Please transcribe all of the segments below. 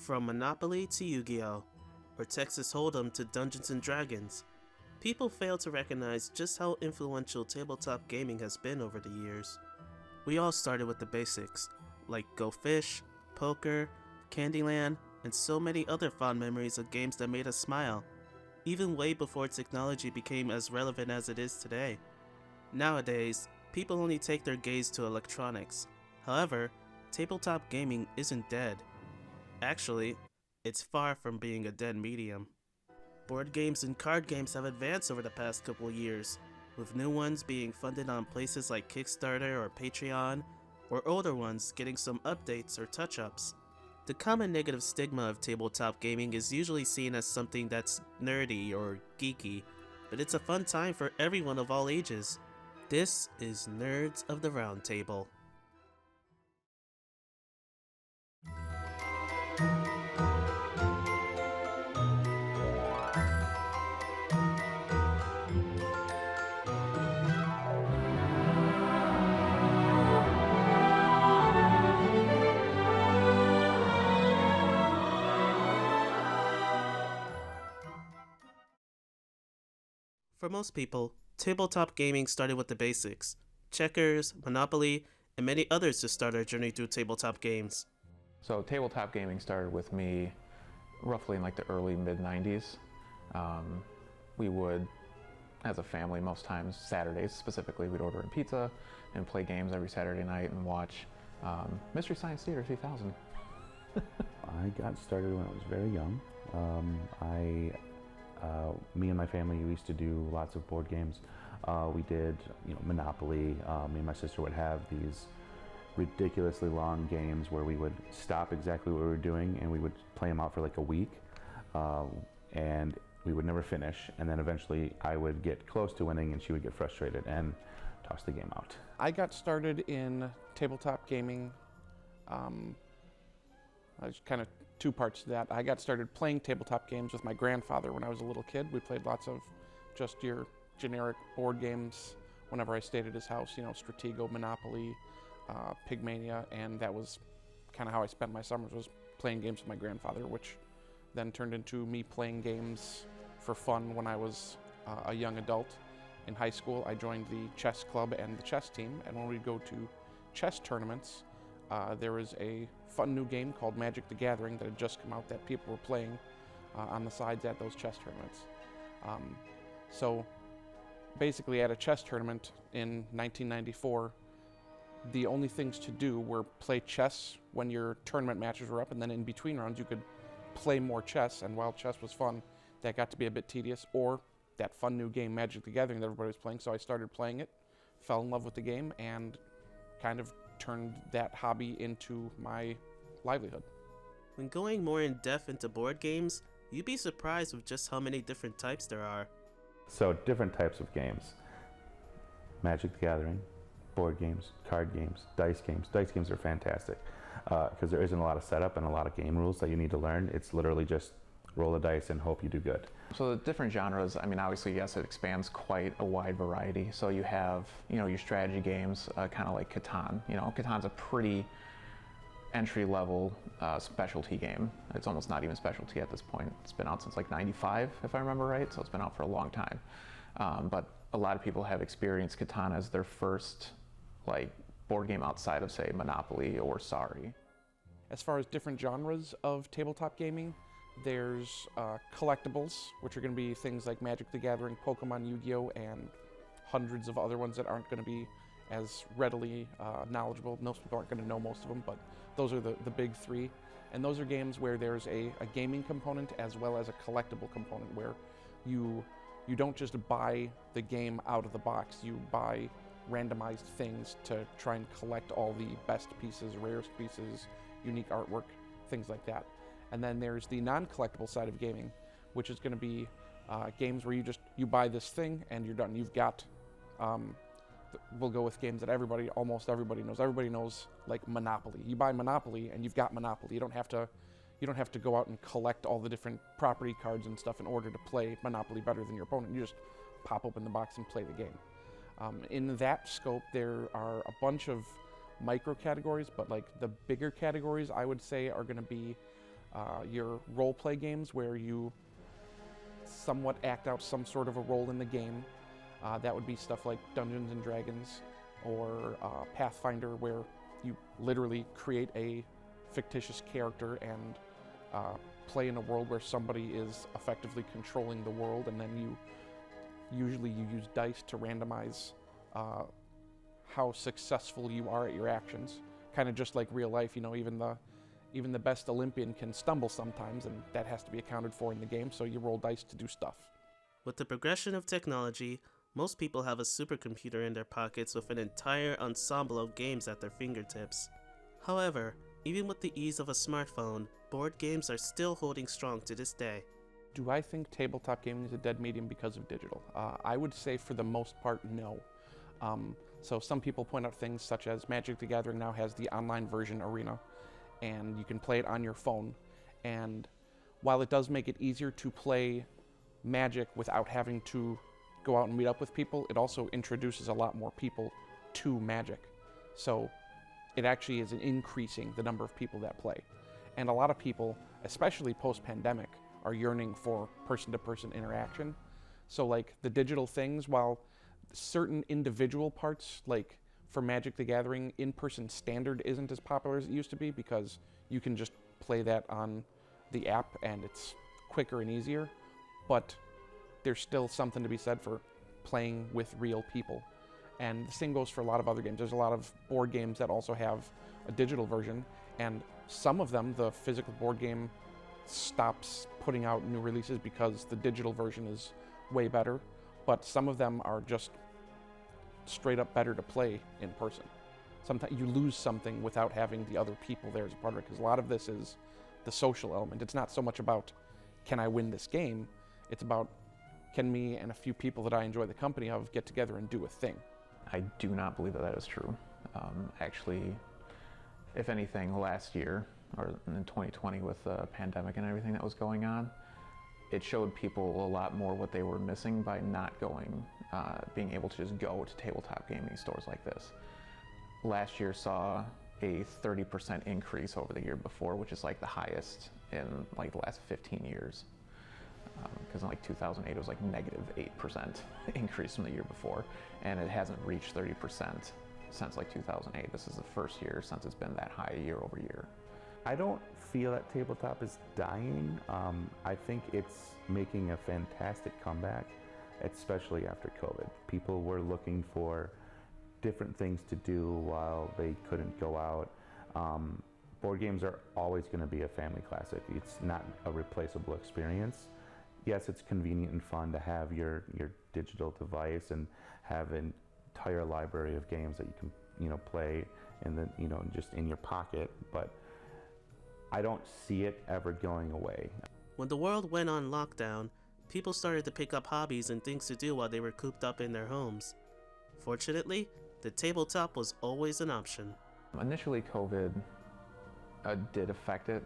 From Monopoly to Yu-Gi-Oh! Or Texas Hold'em to Dungeons & Dragons, people fail to recognize just how influential tabletop gaming has been over the years. We all started with the basics, like Go Fish, poker, Candyland, and so many other fond memories of games that made us smile, even way before technology became as relevant as it is today. Nowadays, people only take their gaze to electronics. However, tabletop gaming isn't dead. Actually, it's far from being a dead medium. Board games and card games have advanced over the past couple years, with new ones being funded on places like Kickstarter or Patreon, or older ones getting some updates or touch-ups. The common negative stigma of tabletop gaming is usually seen as something that's nerdy or geeky, but it's a fun time for everyone of all ages. This is Nerds of the Round Table. For most people, tabletop gaming started with the basics: checkers, Monopoly, and many others to start our journey through tabletop games. So tabletop gaming started with me roughly in like the early mid-90s. We would, as a family, most times, Saturdays specifically, we'd order in pizza and play games every Saturday night and watch Mystery Science Theater 3000. I got started when I was very young. Me and my family used to do lots of board games. We did, Monopoly. Me and my sister would have these ridiculously long games where we would stop exactly what we were doing and we would play them out for like a week, and we would never finish. And then eventually I would get close to winning and she would get frustrated and toss the game out. I got started in tabletop gaming. There's kind of two parts to that. I got started playing tabletop games with my grandfather when I was a little kid. We played lots of just your generic board games whenever I stayed at his house, Stratego, Monopoly, Pigmania, and that was kind of how I spent my summers, was playing games with my grandfather, which then turned into me playing games for fun when I was a young adult. In high school, I joined the chess club and the chess team, and when we'd go to chess tournaments, there was a fun new game called Magic the Gathering that had just come out that people were playing on the sides at those chess tournaments. So basically at a chess tournament in 1994, the only things to do were play chess when your tournament matches were up, and then in between rounds you could play more chess, and while chess was fun, that got to be a bit tedious, or that fun new game Magic the Gathering that everybody was playing, so I started playing it, fell in love with the game, and kind of turned that hobby into my livelihood. When going more in depth into board games, you'd be surprised with just how many different types there are. So different types of games: Magic the Gathering, board games, card games, dice games. Dice games are fantastic because there isn't a lot of setup and a lot of game rules that you need to learn. It's literally just roll the dice and hope you do good. So the different genres, obviously, yes, it expands quite a wide variety. So you have, your strategy games, kind of like Catan. Catan's a pretty entry-level specialty game. It's almost not even specialty at this point. It's been out since like 95, if I remember right, so it's been out for a long time. But a lot of people have experienced Catan as their first board game outside of, say, Monopoly or Sorry. As far as different genres of tabletop gaming, there's collectibles, which are going to be things like Magic the Gathering, Pokemon, Yu-Gi-Oh!, and hundreds of other ones that aren't going to be as readily knowledgeable. Most people aren't going to know most of them, but those are the big three. And those are games where there's a gaming component as well as a collectible component, where you don't just buy the game out of the box. You buy randomized things to try and collect all the best pieces, rarest pieces, unique artwork, things like that. And then there's the non-collectible side of gaming, which is going to be games where you buy this thing and you're done. You've got, we'll go with games that almost everybody knows. Everybody knows, like Monopoly. You buy Monopoly and you've got Monopoly. You don't have to go out and collect all the different property cards and stuff in order to play Monopoly better than your opponent. You just pop open the box and play the game. In that scope, there are a bunch of micro categories, but like the bigger categories I would say are going to be your role play games where you somewhat act out some sort of a role in the game. That would be stuff like Dungeons and Dragons or Pathfinder, where you literally create a fictitious character and play in a world where somebody is effectively controlling the world, and then you use dice to randomize how successful you are at your actions. Kind of just like real life, even the best Olympian can stumble sometimes, and that has to be accounted for in the game, so you roll dice to do stuff. With the progression of technology, most people have a supercomputer in their pockets with an entire ensemble of games at their fingertips. However, even with the ease of a smartphone, board games are still holding strong to this day. Do I think tabletop gaming is a dead medium because of digital? I would say for the most part, no. So some people point out things such as Magic the Gathering now has the online version Arena, and you can play it on your phone. And while it does make it easier to play Magic without having to go out and meet up with people, it also introduces a lot more people to Magic. So it actually is increasing the number of people that play. And a lot of people, especially post-pandemic, are yearning for person-to-person interaction. So like the digital things, while certain individual parts, like for Magic the Gathering, in-person standard isn't as popular as it used to be because you can just play that on the app and it's quicker and easier, but there's still something to be said for playing with real people. And the same goes for a lot of other games. There's a lot of board games that also have a digital version, and some of them, the physical board game stops putting out new releases because the digital version is way better, but some of them are just straight up better to play in person. Sometimes you lose something without having the other people there as a part of it, because a lot of this is the social element. It's not so much about, can I win this game? It's about, can me and a few people that I enjoy the company of get together and do a thing? I do not believe that is true. Actually, if anything, last year, or in 2020 with the pandemic and everything that was going on, it showed people a lot more what they were missing by not going, being able to just go to tabletop gaming stores like this. Last year saw a 30% increase over the year before, which is like the highest in like the last 15 years. Because in like 2008 it was like negative 8% increase from the year before, and it hasn't reached 30% since like 2008. This is the first year since it's been that high year over year. I don't feel that tabletop is dying. I think it's making a fantastic comeback, especially after COVID. People were looking for different things to do while they couldn't go out. Board games are always going to be a family classic. It's not a replaceable experience. Yes, it's convenient and fun to have your digital device and have an entire library of games that you can play and just in your pocket, but I don't see it ever going away. When the world went on lockdown, people started to pick up hobbies and things to do while they were cooped up in their homes. Fortunately, the tabletop was always an option. Initially, COVID did affect it,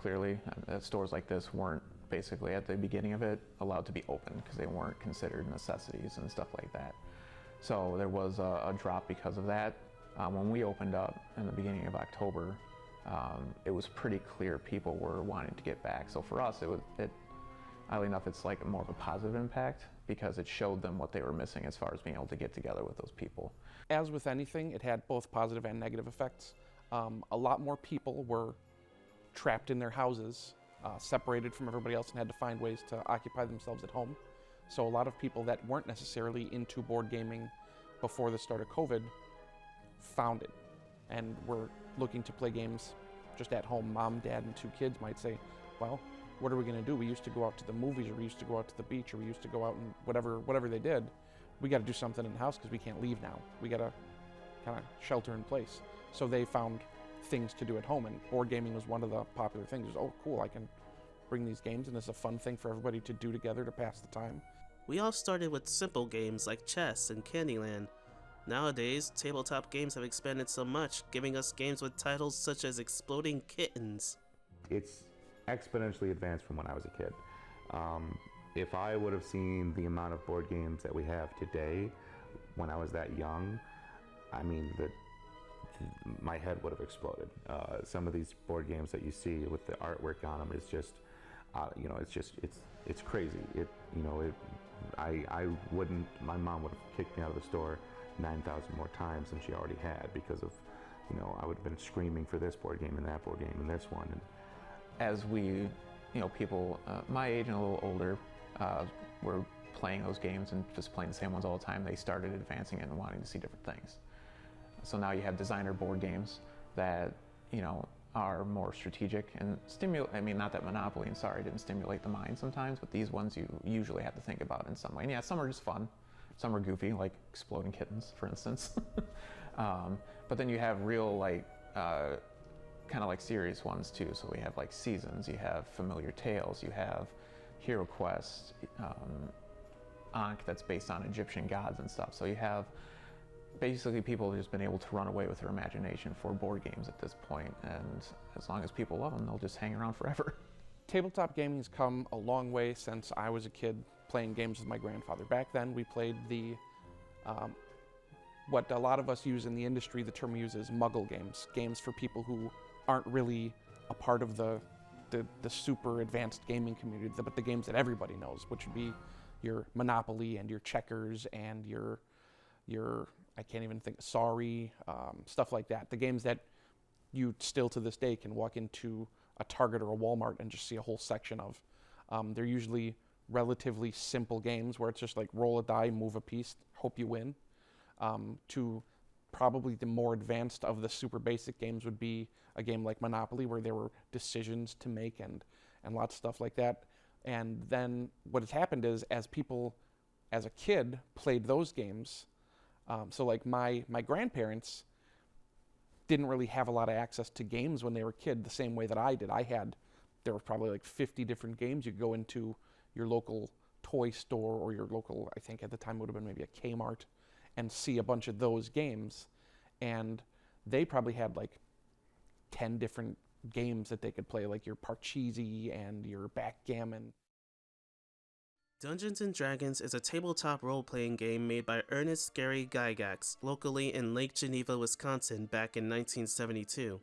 clearly. Stores like this weren't basically at the beginning of it allowed to be open because they weren't considered necessities and stuff like that. So there was a drop because of that. When we opened up in the beginning of October, it was pretty clear people were wanting to get back. So for us, oddly enough, it's like more of a positive impact because it showed them what they were missing as far as being able to get together with those people. As with anything, it had both positive and negative effects. A lot more people were trapped in their houses, separated from everybody else, and had to find ways to occupy themselves at home. So a lot of people that weren't necessarily into board gaming before the start of COVID found it and were looking to play games just at home. Mom, dad, and 2 kids might say, well, what are we going to do? We used to go out to the movies, or we used to go out to the beach, or we used to go out and whatever they did. We got to do something in the house because we can't leave now. We got to kind of shelter in place. So they found things to do at home, and board gaming was one of the popular things. It was, oh, cool, I can bring these games, and it's a fun thing for everybody to do together to pass the time. We all started with simple games like chess and Candyland. Nowadays, tabletop games have expanded so much, giving us games with titles such as Exploding Kittens. It's exponentially advanced from when I was a kid. If I would have seen the amount of board games that we have today when I was that young, I mean, my head would have exploded. Some of these board games that you see with the artwork on them is just, it's crazy. I wouldn't, my mom would have kicked me out of the store 9,000 more times than she already had because of, I would have been screaming for this board game and that board game and this one. And as we, people my age and a little older were playing those games and just playing the same ones all the time, they started advancing it and wanting to see different things. So now you have designer board games that, are more strategic and not that Monopoly and Sorry didn't stimulate the mind sometimes, but these ones you usually have to think about in some way. And yeah, some are just fun, some are goofy, like exploding kittens, for instance. But then you have real, kind of like serious ones too. So we have like Seasons, you have Familiar Tales, you have Hero Quest, Ankh that's based on Egyptian gods and stuff. So you have basically people have just been able to run away with their imagination for board games at this point, and as long as people love them, they'll just hang around forever. Tabletop gaming has come a long way since I was a kid playing games with my grandfather. Back then we played the, what a lot of us use in the industry, the term we use is muggle games. Games for people who aren't really a part of the super advanced gaming community, but the games that everybody knows, which would be your Monopoly and your checkers and your I can't even think, Sorry, stuff like that. The games that you still to this day can walk into a Target or a Walmart and just see a whole section of. They're usually relatively simple games where it's just like roll a die, move a piece, hope you win. To probably the more advanced of the super basic games would be a game like Monopoly, where there were decisions to make and lots of stuff like that. And then what has happened is, as people, as a kid, played those games, so like my grandparents didn't really have a lot of access to games when they were a kid the same way that I did. There were probably like 50 different games. You could go into your local toy store or your local, I think at the time it would have been maybe a Kmart, and see a bunch of those games. And they probably had like 10 different games that they could play, like your Parcheesi and your backgammon. Dungeons & Dragons is a tabletop role-playing game made by Ernest Gary Gygax locally in Lake Geneva, Wisconsin back in 1972.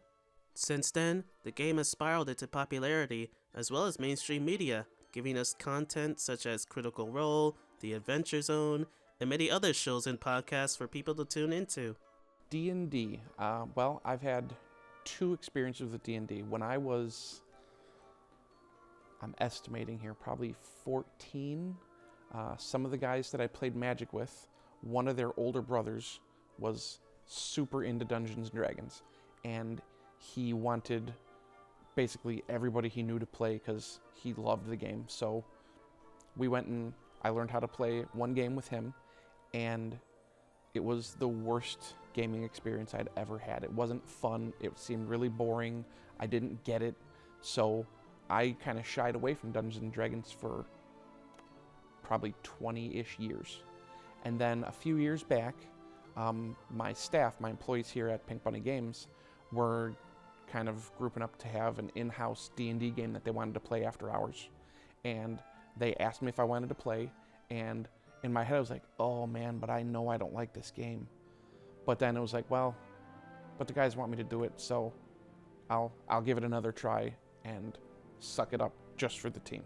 Since then, the game has spiraled into popularity as well as mainstream media, giving us content such as Critical Role, The Adventure Zone, and many other shows and podcasts for people to tune into. D&D. Well, I've had 2 experiences with D&D. When I was, I'm estimating here, probably 14. Some of the guys that I played Magic with, one of their older brothers was super into Dungeons & Dragons, and he wanted basically everybody he knew to play because he loved the game. So we went and I learned how to play one game with him, and it was the worst gaming experience I'd ever had. It wasn't fun. It seemed really boring. I didn't get it. So I kind of shied away from Dungeons & Dragons for probably 20-ish years. And then a few years back, my staff, my employees here at Pink Bunny Games, were kind of grouping up to have an in-house D&D game that they wanted to play after hours. And they asked me if I wanted to play, and in my head I was like, oh man, but I know I don't like this game. But then it was like, well, but the guys want me to do it, so I'll give it another try and suck it up just for the team.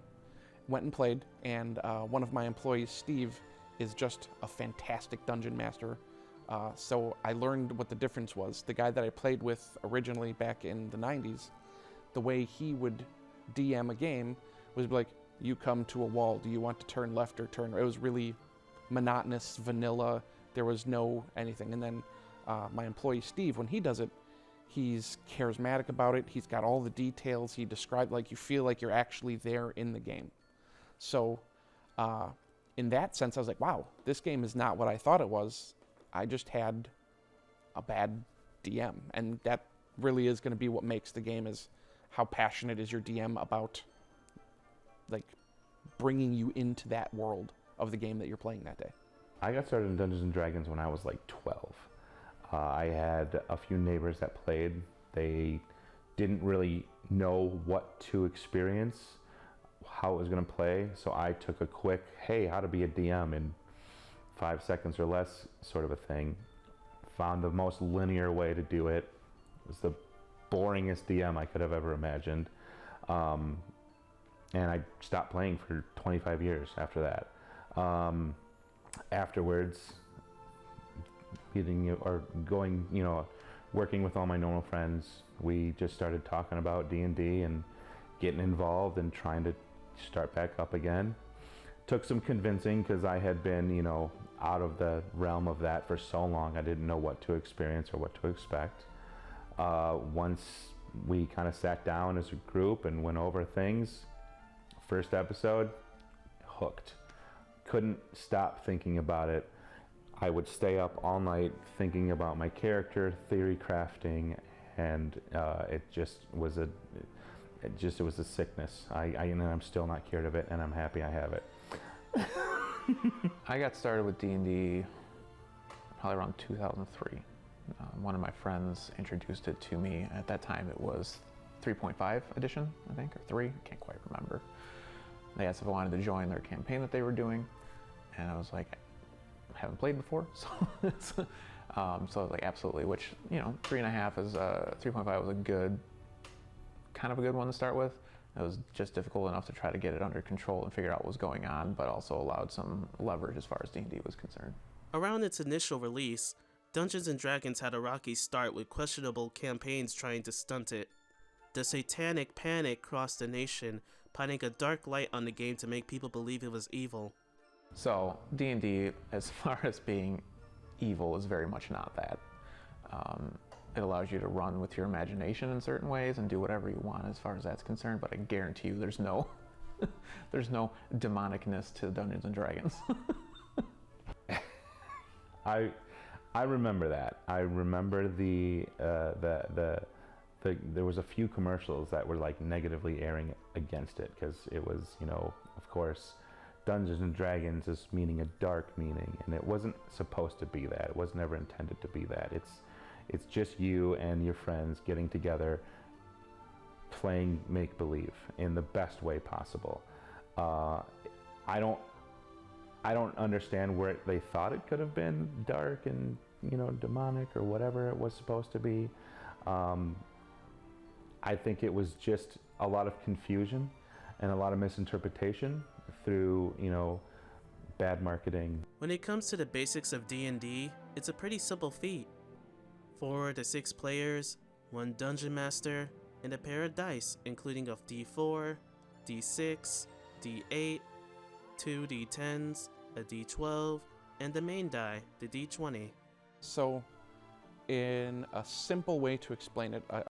Went and played, and one of my employees, Steve, is just a fantastic dungeon master. So I learned what the difference was. The guy that I played with originally back in the 90s, the way he would DM a game was like, you come to a wall, do you want to turn left or turn right? It was really monotonous, vanilla. There was no anything. And then my employee Steve, when he does it, he's charismatic about it. He's got all the details. He described, like, you feel like you're actually there in the game. So in that sense, I was like, wow, this game is not what I thought it was. I just had a bad DM. And that really is going to be what makes the game, is how passionate is your DM about, like, bringing you into that world of the game that you're playing that day. I got started in Dungeons & Dragons when I was like 12. I had a few neighbors that played. They didn't really know what to experience, how it was going to play, so I took a quick, hey, how to be a DM in 5 seconds or less sort of a thing, found the most linear way to do it. It was the boringest DM I could have ever imagined. And I stopped playing for 25 years after that. Afterwards, working with all my normal friends, we just started talking about D&D and getting involved and trying to start back up again. Took some convincing because I had been, out of the realm of that for so long. I didn't know what to experience or what to expect. Once we kind of sat down as a group and went over things, first episode, hooked. Couldn't stop thinking about it. I would stay up all night thinking about my character, theory crafting, and it was a sickness. I'm still not cured of it, and I'm happy I have it. I got started with D&D probably around 2003. One of my friends introduced it to me. At that time, it was 3.5 edition, I think, or 3. I can't quite remember. They asked if I wanted to join their campaign that they were doing, and I was like, I haven't played before, so so I was like, absolutely. Which 3.5 is 3.5 was a good one to start with. It was just difficult enough to try to get it under control and figure out what was going on, but also allowed some leverage as far as D&D was concerned. Around its initial release, Dungeons & Dragons had a rocky start with questionable campaigns trying to stunt it. The satanic panic crossed the nation, piling a dark light on the game to make people believe it was evil. So D&D, as far as being evil, is very much not that. It allows you to run with your imagination in certain ways and do whatever you want as far as that's concerned, but I guarantee you there's no demonicness to Dungeons & Dragons. I remember that. I remember there was a few commercials that were like negatively airing against it because it was, of course, Dungeons and Dragons is meaning a dark meaning, and it wasn't supposed to be that. It was never intended to be that. It's just you and your friends getting together, playing make-believe in the best way possible. I don't understand where they thought it could have been dark and demonic or whatever it was supposed to be. I think it was just a lot of confusion and a lot of misinterpretation through bad marketing. When it comes to the basics of D&D, it's a pretty simple feat. 4 to 6 players, 1 dungeon master, and a pair of dice, including of D4, D6, D8, 2 D10s, a D12, and the main die, the D20. So, in a simple way to explain it,